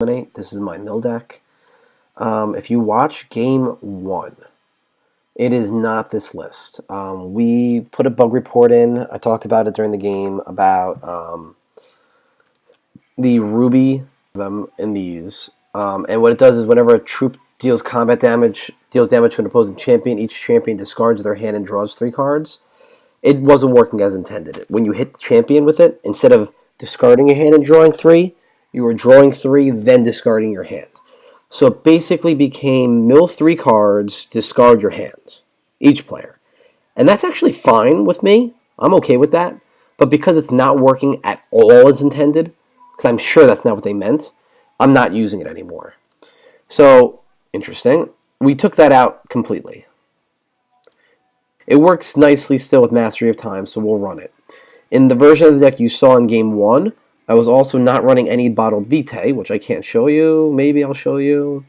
Fulminate. This is my mill deck. If you watch game 1, it is not this list. We put a bug report in. I talked about it during the game about the Ruby in these. And what it does is whenever a troop deals damage to an opposing champion, each champion discards their hand and draws 3 cards. It wasn't working as intended. When you hit the champion with it, instead of discarding your hand and drawing 3, you were drawing 3, then discarding your hand. So it basically became mill 3 cards, discard your hand, each player. And that's actually fine with me. I'm okay with that. But because it's not working at all as intended, because I'm sure that's not what they meant, I'm not using it anymore. So, interesting. We took that out completely. It works nicely still with Mastery of Time, so we'll run it. In the version of the deck you saw in Game 1, I was also not running any Bottled Vitae, which I can't show you. Maybe I'll show you.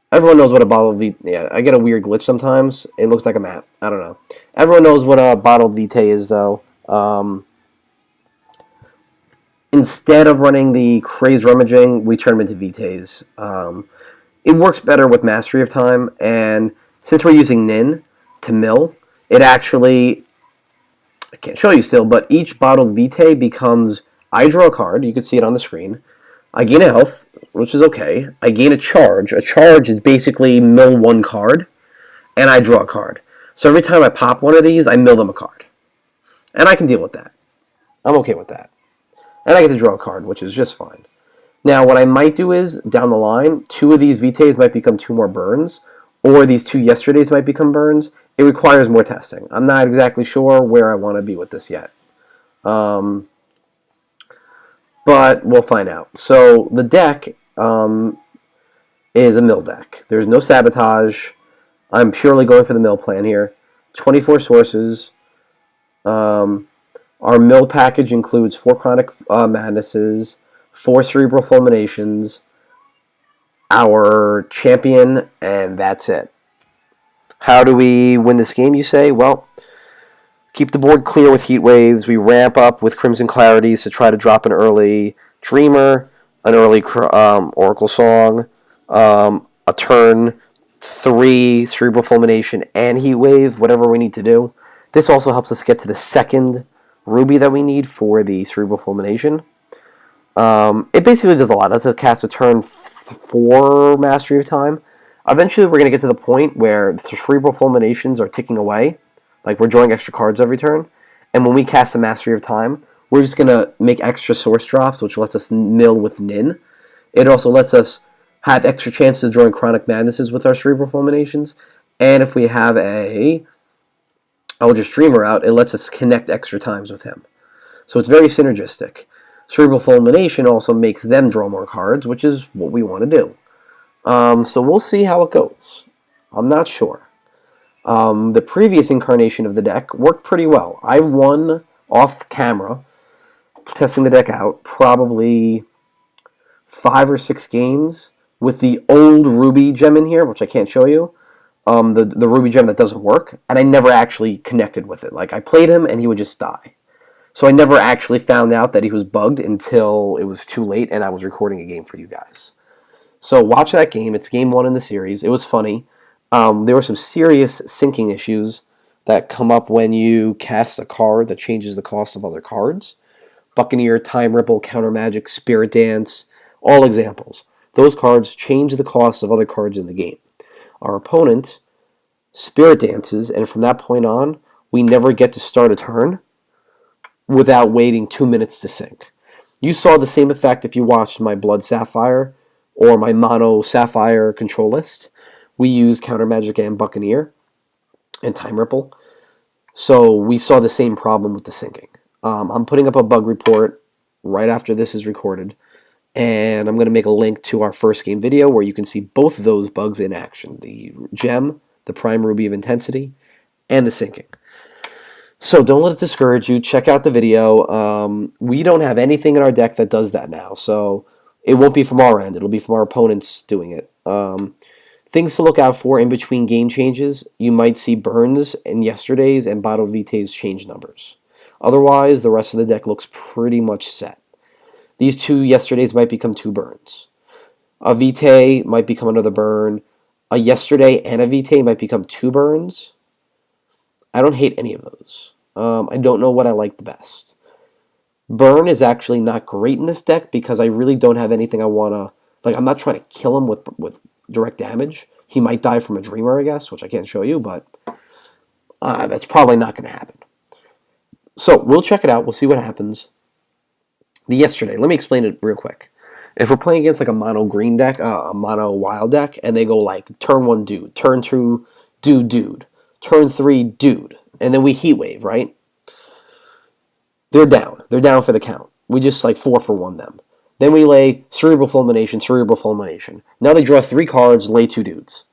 Everyone knows what a Bottled Vitae... Yeah, I get a weird glitch sometimes. It looks like a map. I don't know. Everyone knows what a Bottled Vitae is, though. Instead of running the Crazed Rummaging, we turn them into Vitaes. It works better with Mastery of Time, and since we're using Nin to mill, it actually... I can't show you still, but each Bottled Vitae becomes... I draw a card. You can see it on the screen. I gain a health, which is okay. I gain a charge. A charge is basically mill 1 card, and I draw a card. So every time I pop one of these, I mill them a card. And I can deal with that. I'm okay with that. And I get to draw a card, which is just fine. Now, what I might do is, down the line, 2 of these Vitaes might become 2 more burns, or these 2 yesterdays might become burns. It requires more testing. I'm not exactly sure where I want to be with this yet. But we'll find out. So the deck is a mill deck. There's no sabotage. I'm purely going for the mill plan here. 24 sources. Our mill package includes 4 Chronic Madnesses, 4 Cerebral Fulminations, our champion, and that's it. How do we win this game, you say? Well, keep the board clear with Heat Waves. We ramp up with Crimson Clarities to try to drop an early Dreamer, an early Oracle Song, a turn 3 Cerebral Fulmination, and Heat Wave, whatever we need to do. This also helps us get to the second Ruby that we need for the Cerebral Fulmination. It basically does a lot. Let's cast a turn 4 Mastery of Time. Eventually, we're going to get to the point where the Cerebral Fulminations are ticking away. Like, we're drawing extra cards every turn. And when we cast the Mastery of Time, we're just going to make extra source drops, which lets us mill with Nin. It also lets us have extra chances of drawing Chronic Madnesses with our Cerebral Fulminations. And if we have a Eldritch Dreamer out, it lets us connect extra times with him. So it's very synergistic. Cerebral Fulmination also makes them draw more cards, which is what we want to do. So we'll see how it goes. I'm not sure. The previous incarnation of the deck worked pretty well. I won off camera, testing the deck out, probably 5 or 6 games with the old Ruby gem in here, which I can't show you. The Ruby gem that doesn't work, and I never actually connected with it. Like, I played him, and he would just die. So I never actually found out that he was bugged until it was too late, and I was recording a game for you guys. So watch that game. It's game 1 in the series. It was funny. There were some serious syncing issues that come up when you cast a card that changes the cost of other cards. Buccaneer, Time Ripple, Counter Magic, Spirit Dance, all examples. Those cards change the cost of other cards in the game. Our opponent Spirit Dances, and from that point on, we never get to start a turn without waiting 2 minutes to sync. You saw the same effect if you watched my Blood Sapphire or my Mono Sapphire control list. We use Counter Magic and Buccaneer and Time Ripple. So we saw the same problem with the syncing. I'm putting up a bug report right after this is recorded, and I'm going to make a link to our first game video where you can see both of those bugs in action. The gem, the Prime Ruby of Intensity, and the syncing. So don't let it discourage you. Check out the video. We don't have anything in our deck that does that now, so it won't be from our end. It'll be from our opponents doing it. Things to look out for in between game changes. You might see burns in yesterday's and Bottled Vitae's change numbers. Otherwise, the rest of the deck looks pretty much set. These 2 yesterdays might become 2 burns. A Vitae might become another burn. A yesterday and a Vitae might become 2 burns. I don't hate any of those. I don't know what I like the best. Burn is actually not great in this deck because I really don't have anything I want to... Like, I'm not trying to kill him with direct damage. He might die from a Dreamer, I guess, which I can't show you, but that's probably not going to happen. So, we'll check it out. We'll see what happens. The yesterday, let me explain it real quick. If we're playing against like a mono green deck, a mono wild deck, and they go like turn 1 dude, turn 2 dude, turn 3 dude, and then we heat wave, right? They're down. They're down for the count. We just like 4 for 1 them. Then we lay Cerebral Fulmination, Cerebral Fulmination. Now they draw 3 cards, lay 2 dudes.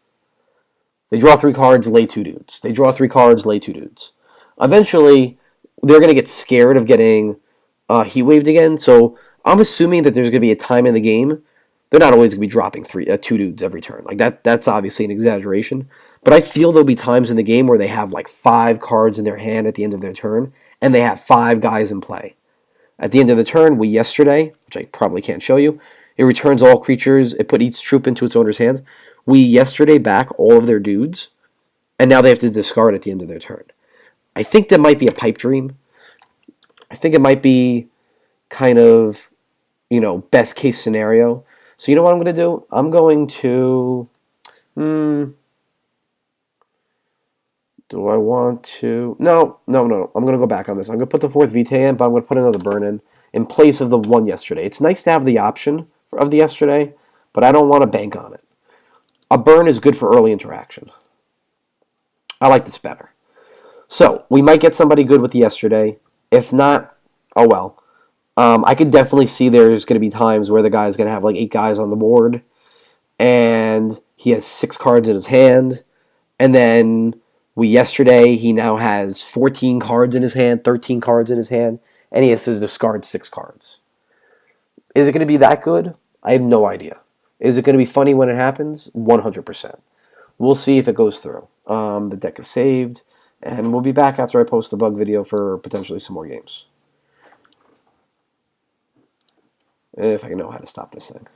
They draw 3 cards, lay 2 dudes. They draw 3 cards, lay 2 dudes. Eventually, they're going to get scared of getting heat waved again, so I'm assuming that there's going to be a time in the game. They're not always going to be dropping 2 dudes every turn. Like that's obviously an exaggeration. But I feel there'll be times in the game where they have like 5 cards in their hand at the end of their turn, and they have 5 guys in play. At the end of the turn, we yesterday, which I probably can't show you, it returns all creatures, it put each troop into its owner's hands. We yesterday back all of their dudes, and now they have to discard at the end of their turn. I think that might be a pipe dream. I think it might be kind of, best case scenario. So you know what I'm going to do? I'm going to... Do I want to... No. I'm going to go back on this. I'm going to put the 4th Vitae in, but I'm going to put another burn in place of the 1 yesterday. It's nice to have the option of the yesterday, but I don't want to bank on it. A burn is good for early interaction. I like this better. So, we might get somebody good with the yesterday. If not, oh well. I could definitely see there's going to be times where the guy's going to have like 8 guys on the board, and he has 6 cards in his hand, and then yesterday he now has 14 cards in his hand, 13 cards in his hand, and he has to discard 6 cards. Is it going to be that good? I have no idea. Is it going to be funny when it happens? 100%. We'll see if it goes through. The deck is saved, and we'll be back after I post the bug video for potentially some more games. If I know how to stop this thing.